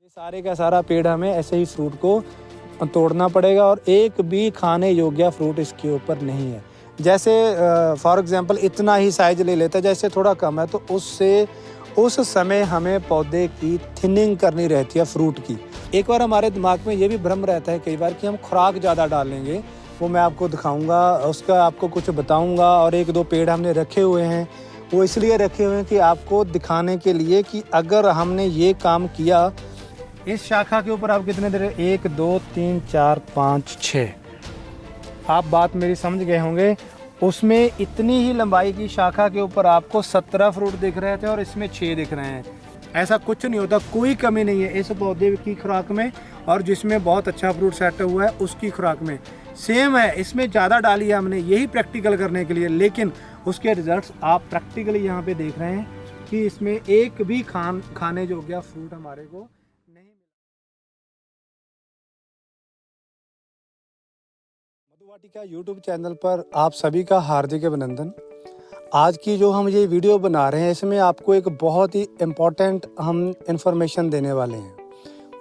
सारे का सारा पेड़ हमें ऐसे ही फ्रूट को तोड़ना पड़ेगा और एक भी खाने योग्य फ्रूट इसके ऊपर नहीं है। जैसे फॉर एग्जांपल इतना ही साइज ले लेता है, जैसे थोड़ा कम है तो उससे उस समय हमें पौधे की थिनिंग करनी रहती है फ्रूट की। एक बार हमारे दिमाग में ये भी भ्रम रहता है कई बार कि हम खुराक ज़्यादा डालेंगे, वो मैं आपको दिखाऊंगा, उसका आपको कुछ बताऊंगा। और एक दो पेड़ हमने रखे हुए हैं, वो इसलिए रखे हुए हैं कि आपको दिखाने के लिए कि अगर हमने ये काम किया। इस शाखा के ऊपर आप कितने दे रहे, 1 2 3 4 5 6, आप बात मेरी समझ गए होंगे। उसमें इतनी ही लंबाई की शाखा के ऊपर आपको 17 फ्रूट दिख रहे थे और इसमें 6 दिख रहे हैं। ऐसा कुछ नहीं होता, कोई कमी नहीं है इस पौधे की खुराक में, और जिसमें बहुत अच्छा फ्रूट सेट हुआ है उसकी खुराक में सेम है। इसमें ज़्यादा डाली है हमने यही प्रैक्टिकल करने के लिए, लेकिन उसके रिजल्ट्स आप प्रैक्टिकली यहाँ पे देख रहे हैं कि इसमें एक भी खाने योग्य फ्रूट हमारे को नहीं मिला। मधुवाटिका यूट्यूब चैनल पर आप सभी का हार्दिक अभिनंदन। आज की जो हम ये वीडियो बना रहे हैं इसमें आपको एक बहुत ही इम्पोर्टेंट हम इंफॉर्मेशन देने वाले हैं।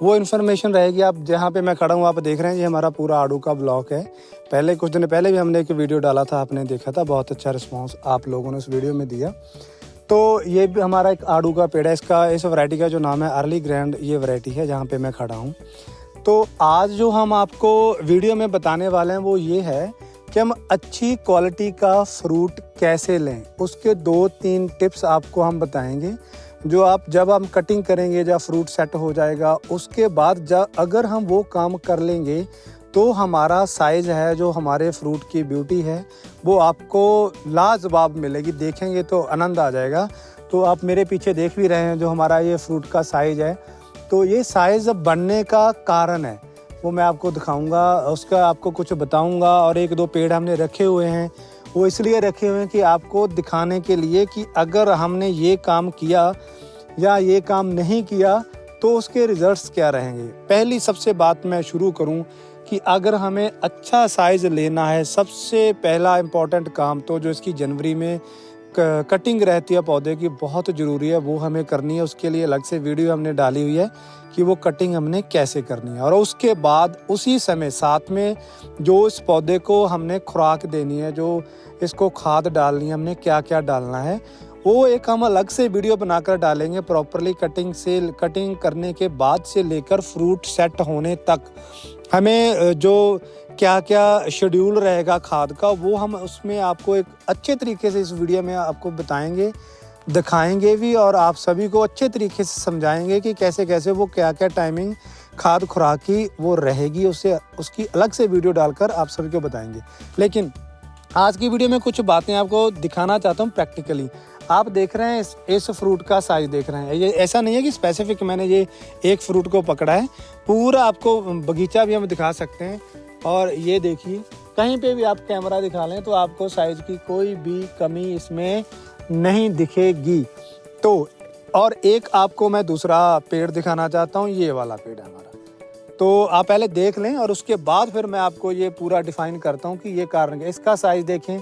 वो इन्फॉर्मेशन रहेगी, आप जहाँ पे मैं खड़ा हूँ आप देख रहे हैं, ये हमारा पूरा आड़ू का ब्लॉक है। पहले कुछ दिन पहले भी हमने एक वीडियो डाला था, आपने देखा था, बहुत अच्छा रिस्पांस आप लोगों ने उस वीडियो में दिया। तो ये भी हमारा एक आड़ू का पेड़ है, इस वैरायटी का जो नाम है अर्ली ग्रैंड, ये वैरायटी है जहाँ पे मैं खड़ा हूँ। तो आज जो हम आपको वीडियो में बताने वाले हैं वो ये है कि हम अच्छी क्वालिटी का फ्रूट कैसे लें। उसके 2-3 टिप्स आपको हम बताएंगे, जो आप जब हम कटिंग करेंगे, जब फ्रूट सेट हो जाएगा उसके बाद अगर हम वो काम कर लेंगे तो हमारा साइज़ है, जो हमारे फ्रूट की ब्यूटी है, वो आपको लाजवाब मिलेगी। देखेंगे तो आनंद आ जाएगा। तो आप मेरे पीछे देख भी रहे हैं जो हमारा ये फ्रूट का साइज़ है, तो ये साइज़ बनने का कारण है वो मैं आपको दिखाऊंगा, उसका आपको कुछ बताऊंगा। और 1-2 पेड़ हमने रखे हुए हैं, वो इसलिए रखे हुए हैं कि आपको दिखाने के लिए कि अगर हमने ये काम किया या ये काम नहीं किया तो उसके रिजल्ट्स क्या रहेंगे। पहली सबसे बात मैं शुरू करूं कि अगर हमें अच्छा साइज़ लेना है, सबसे पहला इम्पॉर्टेंट काम तो जो इसकी जनवरी में कटिंग रहती है पौधे की, बहुत ज़रूरी है, वो हमें करनी है। उसके लिए अलग से वीडियो हमने डाली हुई है कि वो कटिंग हमने कैसे करनी है। और उसके बाद उसी समय साथ में जो इस पौधे को हमने खुराक देनी है, जो इसको खाद डालनी है, हमने क्या क्या डालना है, वो एक हम अलग से वीडियो बनाकर डालेंगे। प्रॉपरली कटिंग करने के बाद से लेकर फ्रूट सेट होने तक हमें जो क्या क्या शेड्यूल रहेगा खाद का, वो हम उसमें आपको एक अच्छे तरीके से इस वीडियो में आपको बताएंगे, दिखाएंगे भी, और आप सभी को अच्छे तरीके से समझाएंगे कि कैसे कैसे वो क्या क्या टाइमिंग खाद खुराक की वो रहेगी। उसकी अलग से वीडियो डालकर आप सभी को बताएंगे। लेकिन आज की वीडियो में कुछ बातें आपको दिखाना चाहता हूँ प्रैक्टिकली। आप देख रहे हैं इस फ्रूट का साइज देख रहे हैं, ये ऐसा नहीं है कि स्पेसिफिक मैंने ये एक फ्रूट को पकड़ा है, पूरा आपको बगीचा भी हम दिखा सकते हैं। और ये देखिए, कहीं पे भी आप कैमरा दिखा लें तो आपको साइज की कोई भी कमी इसमें नहीं दिखेगी। तो और एक आपको मैं दूसरा पेड़ दिखाना चाहता हूँ, ये वाला पेड़ है हमारा, तो आप पहले देख लें और उसके बाद फिर मैं आपको ये पूरा डिफाइन करता हूँ कि ये कारण है। इसका साइज देखें,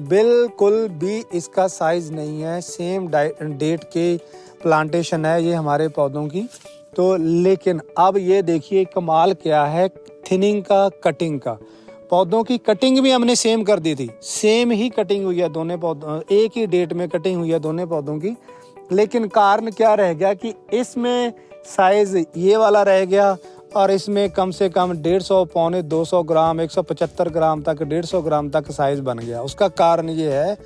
बिल्कुल भी इसका साइज नहीं है, सेम डेट के प्लांटेशन है ये हमारे पौधों की। तो लेकिन अब ये देखिए कमाल क्या है थिनिंग का, कटिंग का। पौधों की कटिंग भी हमने सेम कर दी थी, सेम ही कटिंग हुई है दोनों पौधों, एक ही डेट में कटिंग हुई है दोनों पौधों की। लेकिन कारण क्या रह गया कि इसमें साइज ये वाला रह गया और इसमें कम से कम 150, पौने 200 ग्राम, 175 ग्राम तक, 150 ग्राम तक साइज बन गया। उसका कारण ये है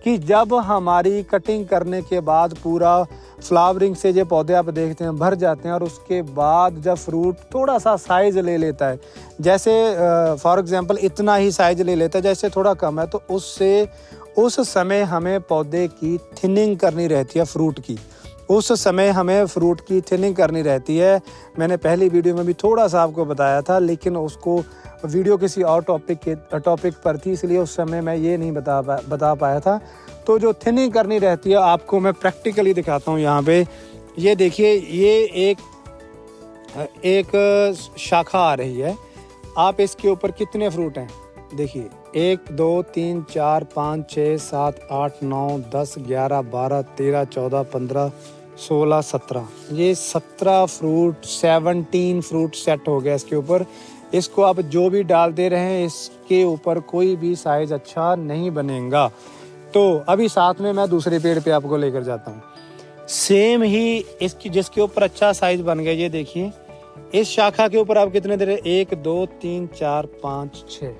कि जब हमारी कटिंग करने के बाद पूरा फ्लावरिंग से ये पौधे आप देखते हैं भर जाते हैं, और उसके बाद जब फ्रूट थोड़ा सा साइज ले लेता है, जैसे फॉर एग्जांपल इतना ही साइज ले लेता है, जैसे थोड़ा कम है, तो उससे उस समय हमें पौधे की थिनिंग करनी रहती है फ्रूट की। उस समय हमें फ्रूट की थिनिंग करनी रहती है। मैंने पहली वीडियो में भी थोड़ा सा आपको बताया था, लेकिन उसको वीडियो किसी और टॉपिक पर थी, इसलिए उस समय मैं ये नहीं बता पाया था। तो जो थिनिंग करनी रहती है आपको मैं प्रैक्टिकली दिखाता हूँ। यहाँ पे ये देखिए, ये एक शाखा आ रही है, आप इसके ऊपर कितने फ्रूट हैं देखिए, 1 2 3 4 5 6 7 8 9 10 11 12 13 14 15 16, 17, ये 17 फ्रूट 17 फ्रूट सेट हो गया इसके ऊपर। इसको आप जो भी डाल दे रहे हैं इसके ऊपर कोई भी साइज अच्छा नहीं बनेगा। तो अभी साथ में मैं दूसरे पेड़ पे आपको लेकर जाता हूँ। सेम ही इसकी जिसके ऊपर अच्छा साइज बन गया, ये देखिए इस शाखा के ऊपर आप कितने दे रहे, 1 2 3 4 5 6।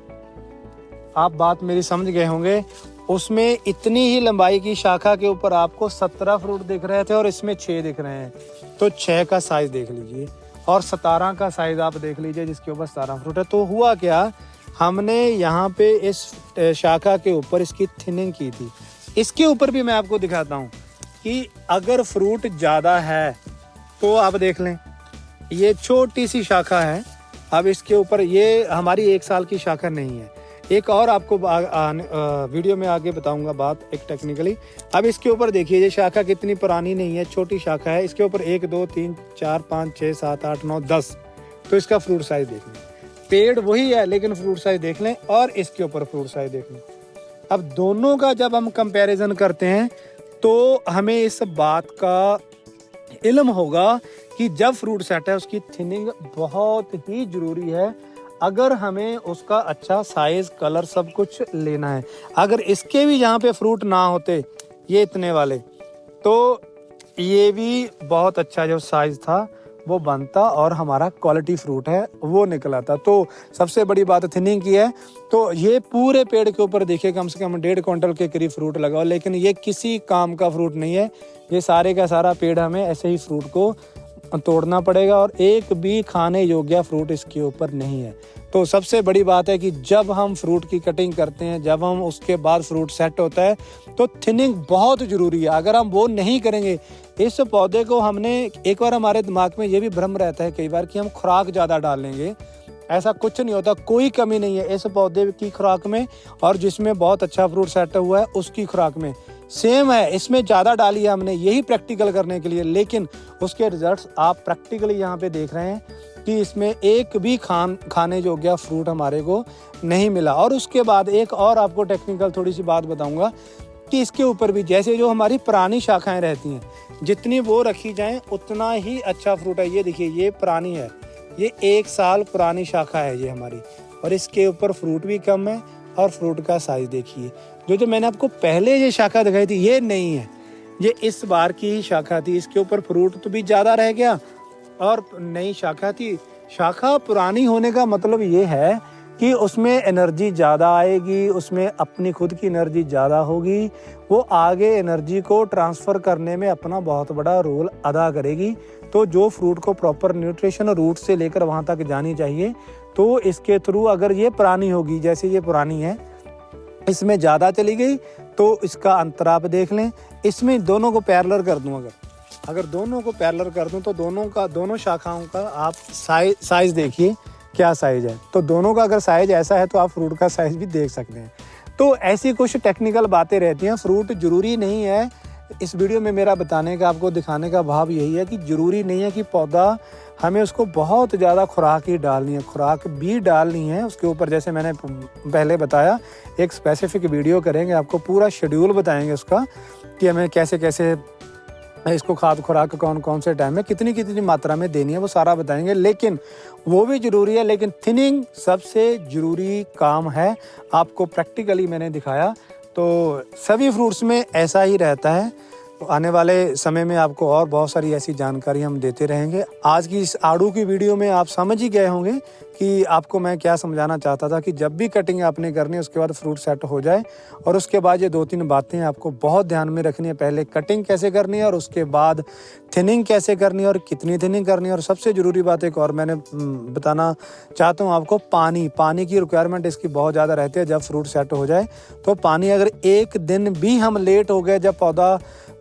आप बात मेरी समझ गए होंगे। उसमें इतनी ही लंबाई की शाखा के ऊपर आपको 17 फ्रूट दिख रहे थे और इसमें 6 दिख रहे हैं। तो 6 का साइज देख लीजिए और 17 का साइज आप देख लीजिए जिसके ऊपर 17 फ्रूट है। तो हुआ क्या, हमने यहाँ पे इस शाखा के ऊपर इसकी थिनिंग की थी। इसके ऊपर भी मैं आपको दिखाता हूँ कि अगर फ्रूट ज़्यादा है तो आप देख लें, ये छोटी सी शाखा है। अब इसके ऊपर ये हमारी 1 साल की शाखा नहीं है। एक और आपको वीडियो में आगे बताऊंगा बात एक टेक्निकली। अब इसके ऊपर देखिए ये शाखा कितनी पुरानी नहीं है, छोटी शाखा है। इसके ऊपर 1 2 3 4 5 6 7 8 9 10। तो इसका फ्रूट साइज देख लें, पेड़ वही है लेकिन फ्रूट साइज देख लें और इसके ऊपर फ्रूट साइज देख लें। अब दोनों का जब हम कंपैरिजन करते हैं तो हमें इस बात का इल्म होगा कि जब फ्रूट सेट है उसकी थिनिंग बहुत ही जरूरी है अगर हमें उसका अच्छा साइज कलर सब कुछ लेना है। अगर इसके भी यहाँ पे फ्रूट ना होते ये इतने वाले, तो ये भी बहुत अच्छा जो साइज था वो बनता और हमारा क्वालिटी फ्रूट है वो निकला था। तो सबसे बड़ी बात थिनिंग की है। तो ये पूरे पेड़ के ऊपर देखिए कम से कम 1.5 क्विंटल के करीब फ्रूट लगा, लेकिन ये किसी काम का फ्रूट नहीं है। ये सारे का सारा पेड़ हमें ऐसे ही फ्रूट को तोड़ना पड़ेगा और एक भी खाने योग्य फ्रूट इसके ऊपर नहीं है। तो सबसे बड़ी बात है कि जब हम फ्रूट की कटिंग करते हैं, जब हम उसके बाद फ्रूट सेट होता है तो थिनिंग बहुत ज़रूरी है। अगर हम वो नहीं करेंगे, इस पौधे को हमने एक बार हमारे दिमाग में ये भी भ्रम रहता है कई बार कि हम खुराक ज़्यादा डालेंगे। ऐसा कुछ नहीं होता, कोई कमी नहीं है इस पौधे की खुराक में और जिसमें बहुत अच्छा फ्रूट सेट हुआ है उसकी खुराक में सेम है। इसमें ज़्यादा डाली है हमने यही प्रैक्टिकल करने के लिए, लेकिन उसके रिजल्ट्स आप प्रैक्टिकली यहाँ पे देख रहे हैं कि इसमें एक भी खाने योग्य फ्रूट हमारे को नहीं मिला। और उसके बाद एक और आपको टेक्निकल थोड़ी सी बात बताऊंगा कि इसके ऊपर भी जैसे जो हमारी पुरानी शाखाएं रहती हैं, जितनी वो रखी जाएं उतना ही अच्छा फ्रूट है। ये देखिए ये पुरानी है, ये 1 साल पुरानी शाखा है ये हमारी, और इसके ऊपर फ्रूट भी कम है और फ्रूट का साइज देखिए। जो मैंने आपको पहले ये शाखा दिखाई थी ये नहीं है, ये इस बार की ही शाखा थी। इसके ऊपर फ्रूट तो भी ज़्यादा रह गया और नई शाखा थी। शाखा पुरानी होने का मतलब ये है कि उसमें एनर्जी ज़्यादा आएगी, उसमें अपनी खुद की एनर्जी ज़्यादा होगी, वो आगे एनर्जी को ट्रांसफ़र करने में अपना बहुत बड़ा रोल अदा करेगी। तो जो फ्रूट को प्रॉपर न्यूट्रिशन रूट से लेकर वहाँ तक जानी चाहिए, तो इसके थ्रू अगर ये पुरानी होगी, जैसे ये पुरानी है, इसमें ज़्यादा चली गई तो इसका अंतर आप देख लें। इसमें दोनों को पैरेलल कर दूँ, अगर दोनों को पैरेलल कर दूं तो दोनों शाखाओं का आप साइज देखिए क्या साइज है। तो दोनों का अगर साइज ऐसा है तो आप फ्रूट का साइज भी देख सकते हैं। तो ऐसी कुछ टेक्निकल बातें रहती हैं। फ्रूट जरूरी नहीं है, इस वीडियो में मेरा बताने का आपको दिखाने का भाव यही है कि जरूरी नहीं है कि पौधा हमें उसको बहुत ज़्यादा खुराक ही डालनी है, खुराक भी डालनी है उसके ऊपर। जैसे मैंने पहले बताया, एक स्पेसिफिक वीडियो करेंगे, आपको पूरा शेड्यूल बताएंगे उसका कि हमें कैसे कैसे इसको खाद खुराक कौन कौन से टाइम में कितनी कितनी मात्रा में देनी है, वो सारा बताएंगे। लेकिन वो भी ज़रूरी है, लेकिन थिनिंग सबसे ज़रूरी काम है। आपको प्रैक्टिकली मैंने दिखाया। तो सभी फ्रूट्स में ऐसा ही रहता है। तो आने वाले समय में आपको और बहुत सारी ऐसी जानकारी हम देते रहेंगे। आज की इस आड़ू की वीडियो में आप समझ ही गए होंगे कि आपको मैं क्या समझाना चाहता था कि जब भी कटिंग आपने करनी है उसके बाद फ्रूट सेट हो जाए, और उसके बाद ये 2-3 बातें आपको बहुत ध्यान में रखनी है। पहले कटिंग कैसे करनी है और उसके बाद थिनिंग कैसे करनी है और कितनी थिनिंग करनी है। और सबसे ज़रूरी बात एक और मैंने बताना चाहता हूँ आपको, पानी की रिक्वायरमेंट इसकी बहुत ज़्यादा रहती है। जब फ्रूट सेट हो जाए तो पानी, अगर एक दिन भी हम लेट हो गए जब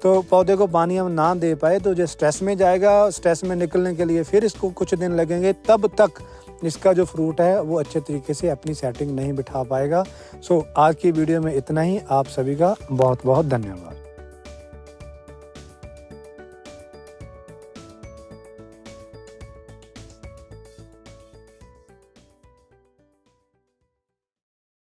पौधे को पानी हम ना दे पाए तो जो स्ट्रेस में जाएगा, स्ट्रेस में निकलने के लिए फिर इसको कुछ दिन लगेंगे, तब तक इसका जो फ्रूट है वो अच्छे तरीके से अपनी सेटिंग नहीं बिठा पाएगा। सो आज की वीडियो में इतना ही। आप सभी का बहुत बहुत धन्यवाद।